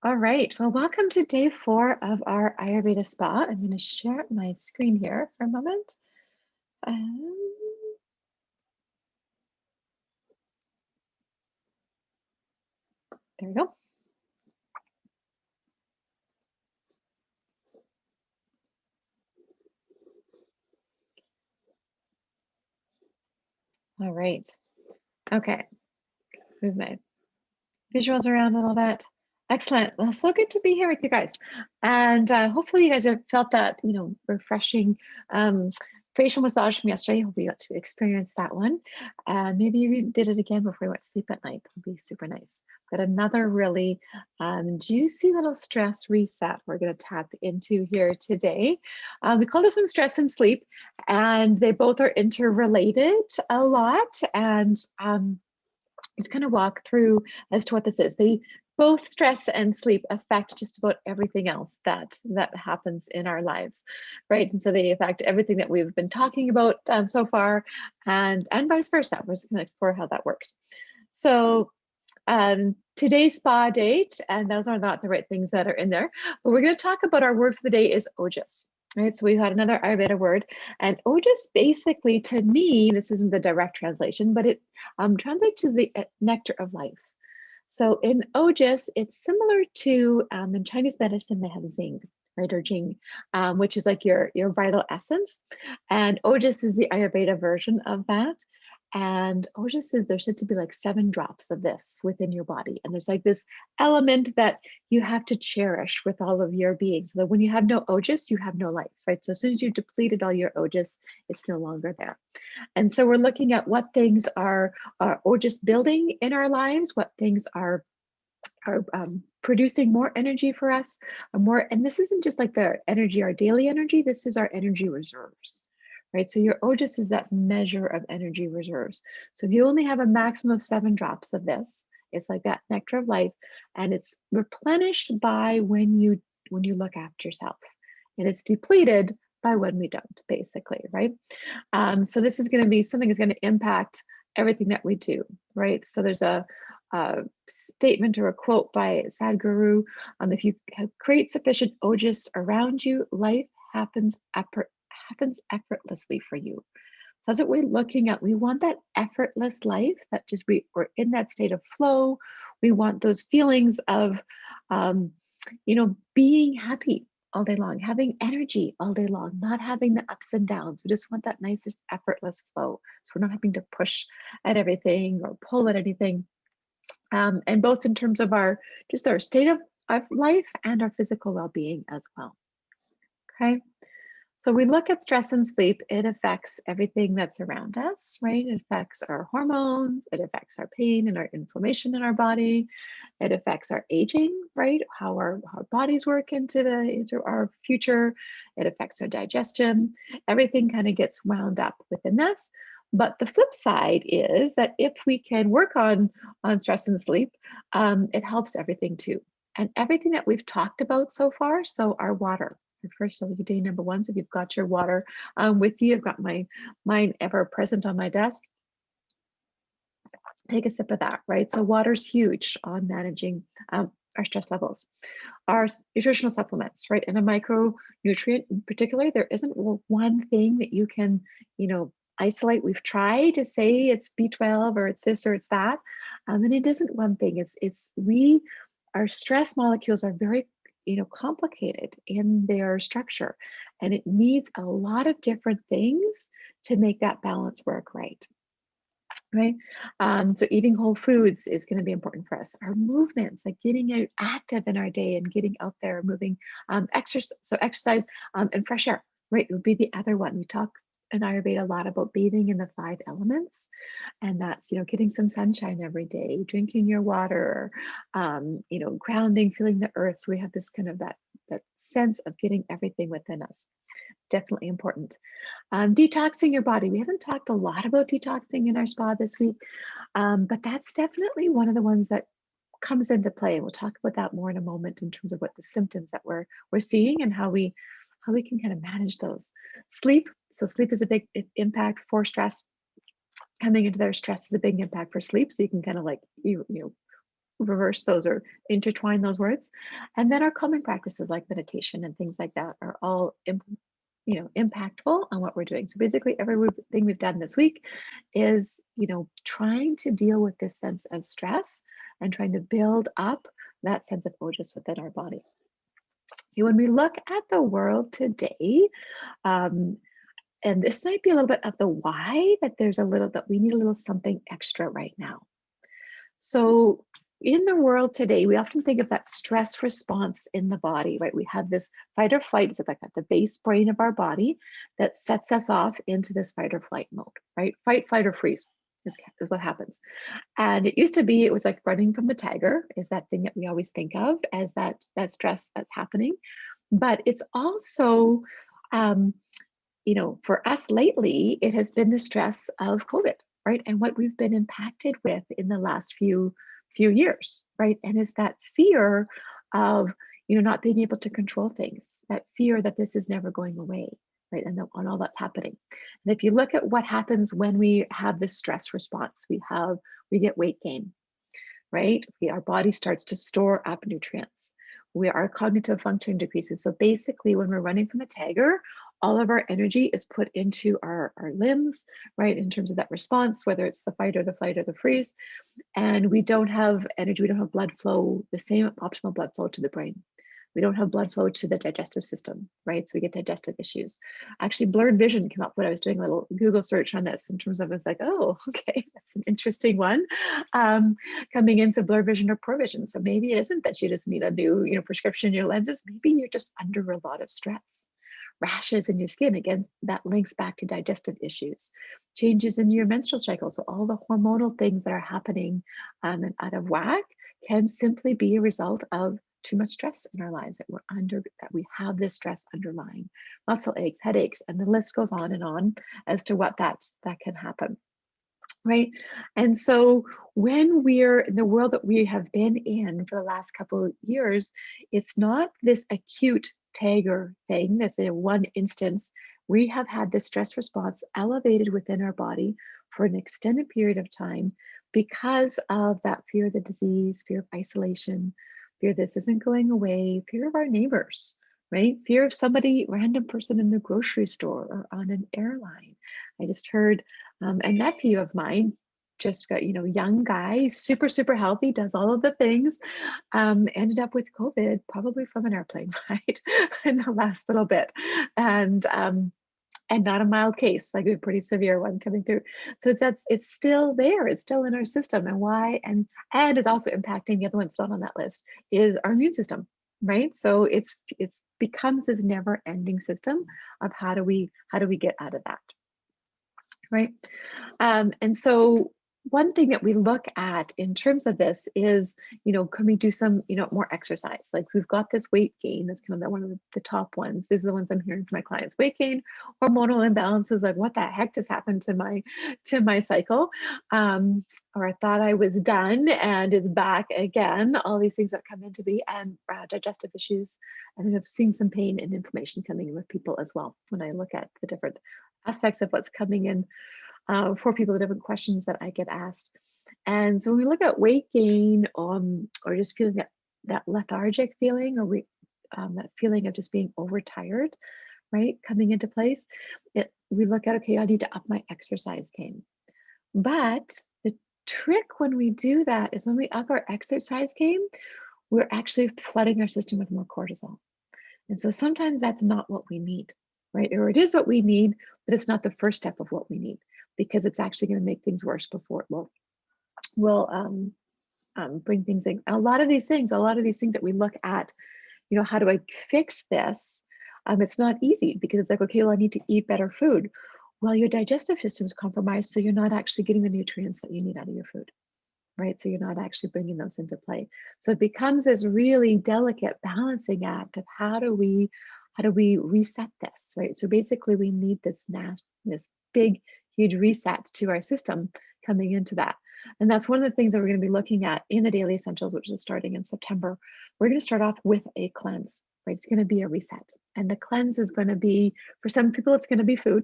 All right, well, welcome to day 4 of our Ayurveda Spa. I'm going to share my screen here for a moment. There we go. All right, okay, move my visuals around a little bit. Excellent. Well, so good to be here with you guys. And hopefully you guys have felt that, refreshing facial massage from yesterday. Hope you got to experience that one. And maybe you did it again before you went to sleep at night. That would be super nice. Got another really juicy little stress reset we're going to tap into here today. We call this one stress and sleep, and they both are interrelated a lot. And just kind of walk through as to what this is. They both stress and sleep affect just about everything else that happens in our lives, right? And so they affect everything that we've been talking about so far, and vice versa. We're just going to explore how that works. So today's spa date, and those are not the right things that are in there, but we're going to talk about our word for the day is OJAS. Right, so we had another Ayurveda word, and OJAS basically, to me, this isn't the direct translation, but it translates to the nectar of life. So in OJAS, it's similar to in Chinese medicine, they have Xing, right, or Jing, which is like your vital essence, and OJAS is the Ayurveda version of that. And OJAS is there's said to be like 7 drops of this within your body, and there's like this element that you have to cherish with all of your being. So that when you have no OJAS, you have no life, right? So as soon as you've depleted all your OJAS, it's no longer there. And so we're looking at what things are OJAS building in our lives, what things are producing more energy for us, and this isn't just like the energy, our daily energy, this is our energy reserves, right? So your OJAS is that measure of energy reserves. So if you only have a maximum of 7 drops of this, it's like that nectar of life, and it's replenished by when you look after yourself, and it's depleted by when we don't, basically, right? So this is going to be something that's going to impact everything that we do, right? So there's a statement or a quote by Sadhguru: if you create sufficient OJAS around you, life happens effortlessly for you. So that's what we're looking at. We want that effortless life, that just we're in that state of flow. We want those feelings of, being happy all day long, having energy all day long, not having the ups and downs. We just want that nicest effortless flow. So we're not having to push at everything or pull at anything. And both in terms of our state of life and our physical well-being as well. Okay. So we look at stress and sleep, it affects everything that's around us, right? It affects our hormones, it affects our pain and our inflammation in our body, it affects our aging, right? How our bodies work into our future, it affects our digestion. Everything kind of gets wound up within this. But the flip side is that if we can work on stress and sleep, it helps everything too. And everything that we've talked about so far, so our water, first of day number 1. So if you've got your water with you, I've got mine ever present on my desk. Take a sip of that, right? So water's huge on managing our stress levels. Our nutritional supplements, right? And a micronutrient in particular, there isn't one thing that you can, isolate. We've tried to say it's B12 or it's this or it's that, and it isn't one thing. Our stress molecules are very complicated in their structure, and it needs a lot of different things to make that balance work right. So eating whole foods is going to be important for us. Our movements, like getting active in our day and getting out there, moving, exercise and fresh air, right, would be the other one. We talk in Ayurveda a lot about bathing in the 5 elements, and that's getting some sunshine every day, drinking your water, grounding, feeling the earth. So we have this kind of that sense of getting everything within us. Definitely important. Detoxing your body. We haven't talked a lot about detoxing in our spa this week, but that's definitely one of the ones that comes into play. We'll talk about that more in a moment in terms of what the symptoms that we're seeing and how we can kind of manage those. Sleep. So sleep is a big impact for stress. Coming into their stress is a big impact for sleep. So you can kind of like reverse those or intertwine those words. And then our calming practices like meditation and things like that are all impactful on what we're doing. So basically everything we've done this week is, trying to deal with this sense of stress and trying to build up that sense of OJAS within our body. When we look at the world today, um, and this might be a little bit of the why that we need a little something extra right now. So in the world today, we often think of that stress response in the body, right? We have this fight or flight, it's like at the base brain of our body that sets us off into this fight or flight mode, right? Fight, flight, or freeze is what happens. And it was like running from the tiger, is that thing that we always think of as that stress that's happening. But it's also, for us lately, it has been the stress of COVID, right? And what we've been impacted with in the last few years, right? And it's that fear of, not being able to control things, that fear that this is never going away, right? And on all that's happening. And if you look at what happens when we have this stress response, we get weight gain, right? Our body starts to store up nutrients. Our cognitive function decreases. So basically, when we're running from the tiger, all of our energy is put into our limbs, right? In terms of that response, whether it's the fight or the flight or the freeze. And we don't have energy, we don't have blood flow, the same optimal blood flow to the brain. We don't have blood flow to the digestive system, right? So we get digestive issues. Actually, blurred vision came up when I was doing a little Google search on this in terms of, it's like, oh, okay, that's an interesting one coming into blurred vision or poor vision. So maybe it isn't that you just need a new, prescription in your lenses. Maybe you're just under a lot of stress. Rashes in your skin, again, that links back to digestive issues. Changes in your menstrual cycle, so all the hormonal things that are happening and out of whack can simply be a result of too much stress in our lives, that we have this stress underlying. Muscle aches, headaches, and the list goes on as to what that can happen. Right. And so when we're in the world that we have been in for the last couple of years, it's not this acute tiger thing that's in one instance. We have had this stress response elevated within our body for an extended period of time because of that fear of the disease, fear of isolation, fear this isn't going away, fear of our neighbors, right? Fear of somebody, random person in the grocery store or on an airline. I just heard a nephew of mine just got, young guy, super, super healthy, does all of the things, ended up with COVID, probably from an airplane ride in the last little bit. And not a mild case, like a pretty severe one coming through. So it's still there, it's still in our system. And why? And is also impacting the other one's not on that list, is our immune system. Right. So it's becomes this never ending system of how do we get out of that. Right. And so one thing that we look at in terms of this is, can we do some, more exercise? Like we've got this weight gain, that's kind of one of the top ones. These are the ones I'm hearing from my clients. Weight gain, hormonal imbalances, like what the heck just happened to my cycle? Or I thought I was done and it's back again. All these things that come into be, and digestive issues. And then I've seen some pain and inflammation coming in with people as well when I look at the different aspects of what's coming in for people, the different questions that I get asked. And so when we look at weight gain, or just feeling that lethargic feeling, or that feeling of just being overtired, right, coming into place, we look at, okay, I need to up my exercise game. But the trick when we do that is when we up our exercise game, we're actually flooding our system with more cortisol. And so sometimes that's not what we need, right? Or it is what we need, but it's not the first step of what we need, because it's actually going to make things worse before it will bring things in. A lot of these things that we look at, how do I fix this? It's not easy, because it's like, okay, well, I need to eat better food. Well, your digestive system is compromised, so you're not actually getting the nutrients that you need out of your food, right? So you're not actually bringing those into play. So it becomes this really delicate balancing act of how do we reset this, right? So basically we need this big, huge reset to our system coming into that. And that's one of the things that we're going to be looking at in the Daily Essentials, which is starting in September. We're going to start off with a cleanse. right? It's going to be a reset. And the cleanse is going to be, for some people, it's going to be food,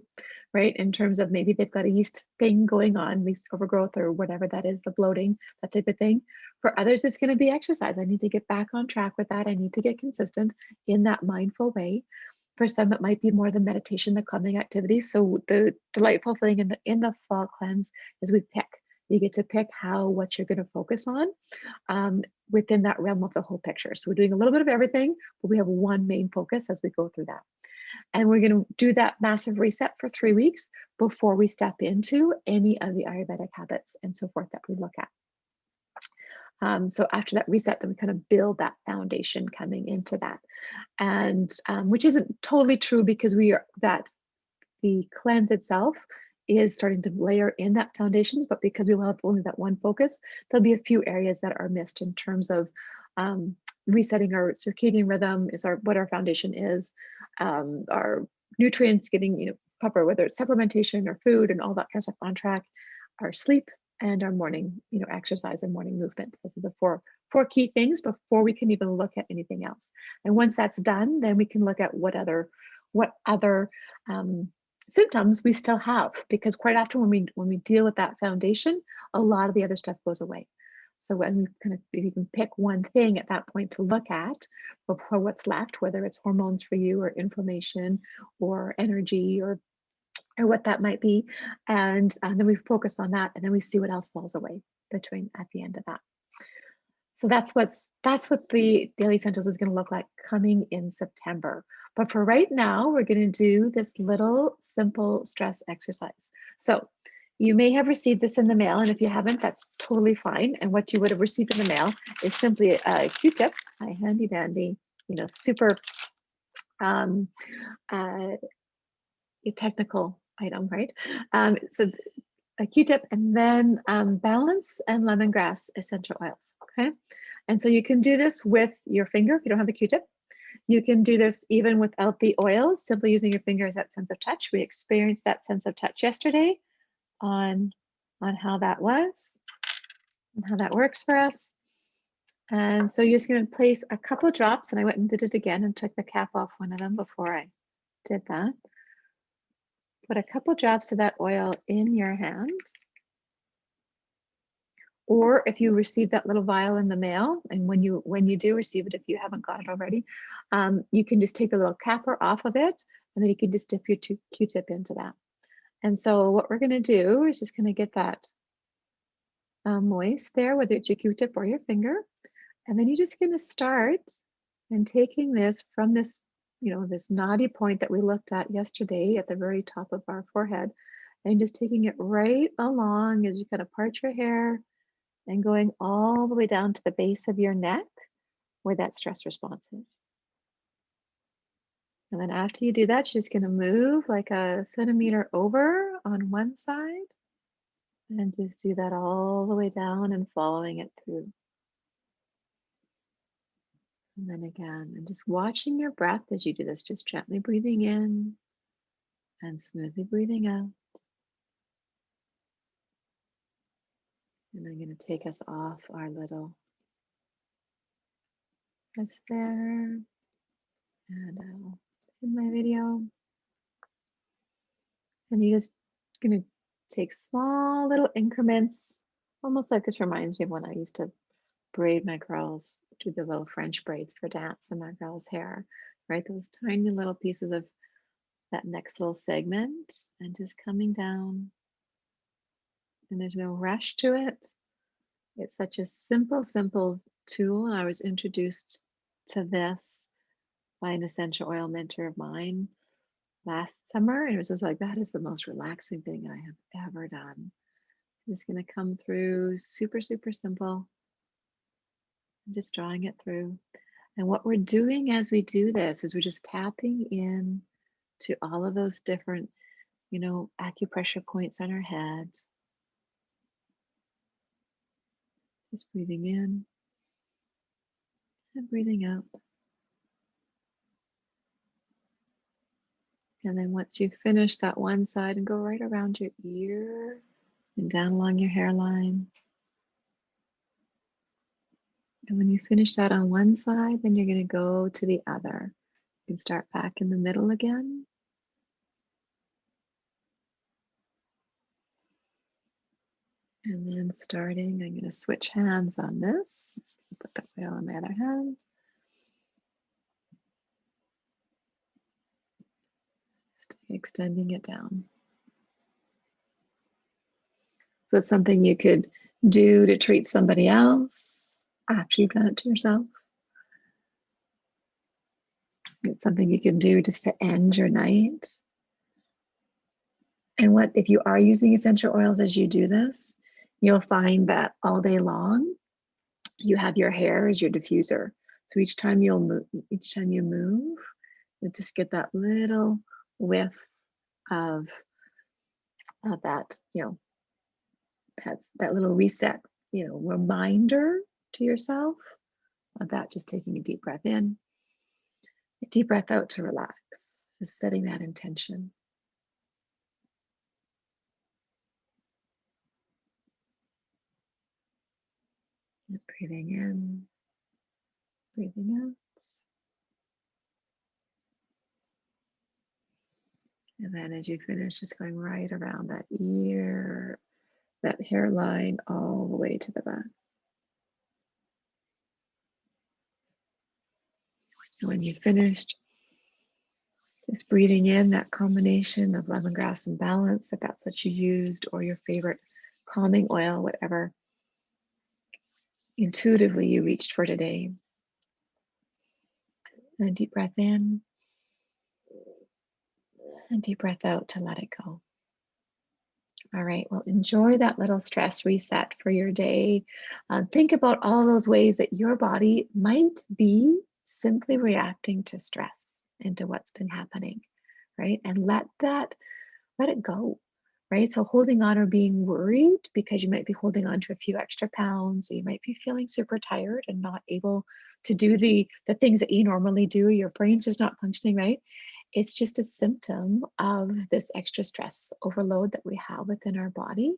right? In terms of maybe they've got a yeast thing going on, yeast overgrowth or whatever that is, the bloating, that type of thing. For others, it's going to be exercise. I need to get back on track with that. I need to get consistent in that mindful way. For some, it might be more the meditation, the calming activities. So the delightful thing in the fall cleanse is we pick. You get to pick what you're going to focus on within that realm of the whole picture. So we're doing a little bit of everything, but we have one main focus as we go through that. And we're going to do that massive reset for 3 weeks before we step into any of the Ayurvedic habits and so forth that we look at. So after that reset, then we kind of build that foundation coming into that. And which isn't totally true because the cleanse itself is starting to layer in that foundations, but because we will have only that one focus, there'll be a few areas that are missed in terms of resetting our circadian rhythm, what our foundation is, our nutrients getting proper, whether it's supplementation or food and all that kind of stuff on track, our sleep, and our morning exercise and morning movement. Those are the four key things before we can even look at anything else. And once that's done, then we can look at what other symptoms we still have, because quite often when we deal with that foundation, a lot of the other stuff goes away. So when if you can pick one thing at that point to look at before what's left, whether it's hormones for you or inflammation or energy or what that might be, and then we focus on that, and then we see what else falls away at the end of that. So that's what the Daily Essentials is going to look like coming in September. But for right now, we're going to do this little simple stress exercise. So you may have received this in the mail, and if you haven't, that's totally fine. And what you would have received in the mail is simply a Q-tip, a handy dandy, super a technical item, right? So a Q-tip, and then balance and lemongrass essential oils, okay? And so you can do this with your finger if you don't have a Q-tip. You can do this even without the oils, simply using your finger as that sense of touch. We experienced that sense of touch yesterday on how that was and how that works for us. And so you're just going to place a couple of drops, and I went and did it again and took the cap off one of them before I did that. Put a couple drops of that oil in your hand. Or if you receive that little vial in the mail, and when you do receive it, if you haven't got it already, you can just take the little capper off of it, and then you can just dip your Q-tip into that. And so what we're going to do is just going to get that moist there, whether it's your Q-tip or your finger, and then you're just going to start and taking this from this, this knotty point that we looked at yesterday at the very top of our forehead, and just taking it right along as you kind of part your hair, and going all the way down to the base of your neck where that stress response is. And then after you do that, you're just going to move like a centimeter over on one side, and just do that all the way down and following it through. And then again, and just watching your breath as you do this, just gently breathing in and smoothly breathing out. And I'm going to take us off our little press there. And I'll end my video. And you're just going to take small little increments, almost like this reminds me of when I used to braid my girls, do the little French braids for dance in my girls' hair, right? Those tiny little pieces of that next little segment, and just coming down. And there's no rush to it. It's such a simple tool. And I was introduced to this by an essential oil mentor of mine last summer, and it was just like, that is the most relaxing thing I have ever done. I'm just going to come through super simple. I'm just drawing it through. And what we're doing as we do this is we're just tapping in to all of those different, acupressure points on our head. Just breathing in and breathing out. And then once you finish that one side, and go right around your ear and down along your hairline. And when you finish that on one side, then you're going to go to the other. You can start back in the middle again. And then starting, I'm going to switch hands on this. Put the oil on my other hand. Just extending it down. So it's something you could do to treat somebody else after you've done it to yourself. It's something you can do just to end your night. And what if you are using essential oils as you do this, you'll find that all day long, you have your hair as your diffuser. So each time you move, you just get that little whiff of that, that little reset, reminder to yourself of that. Just taking a deep breath in, a deep breath out to relax, just setting that intention. And breathing in, breathing out. And then as you finish, just going right around that ear, that hairline, all the way to the back. And when you've finished, just breathing in that combination of lemongrass and balance, if that's what you used, or your favorite calming oil, whatever intuitively you reached for today. And a deep breath in, and deep breath out to let it go. All right, well, enjoy that little stress reset for your day. Think about all those ways that your body might be simply reacting to stress and to what's been happening, right? And let it go, right? So holding on or being worried because you might be holding on to a few extra pounds, or you might be feeling super tired and not able to do the things that you normally do. Your brain's just not functioning right. It's just a symptom of this extra stress overload that we have within our body.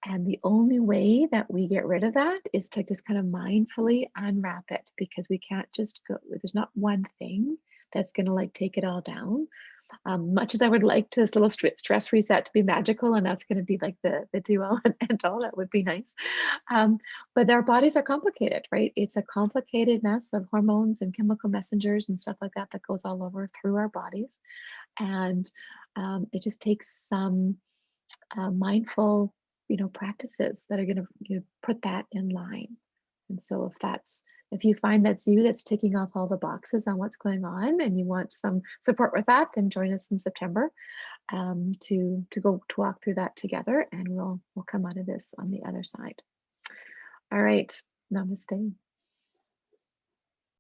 And the only way that we get rid of that is to just kind of mindfully unwrap it, because we can't just go, there's not one thing that's going to like take it all down. Much as I would like this little stress reset to be magical, and that's going to be like the do all and end all, that would be nice. But our bodies are complicated, right? It's a complicated mess of hormones and chemical messengers and stuff like that that goes all over through our bodies. And it just takes some mindful, practices that are going to put that in line. And so if you find that's you, that's ticking off all the boxes on what's going on, and you want some support with that, then join us in September to walk through that together, and we'll come out of this on the other side. All right, namaste.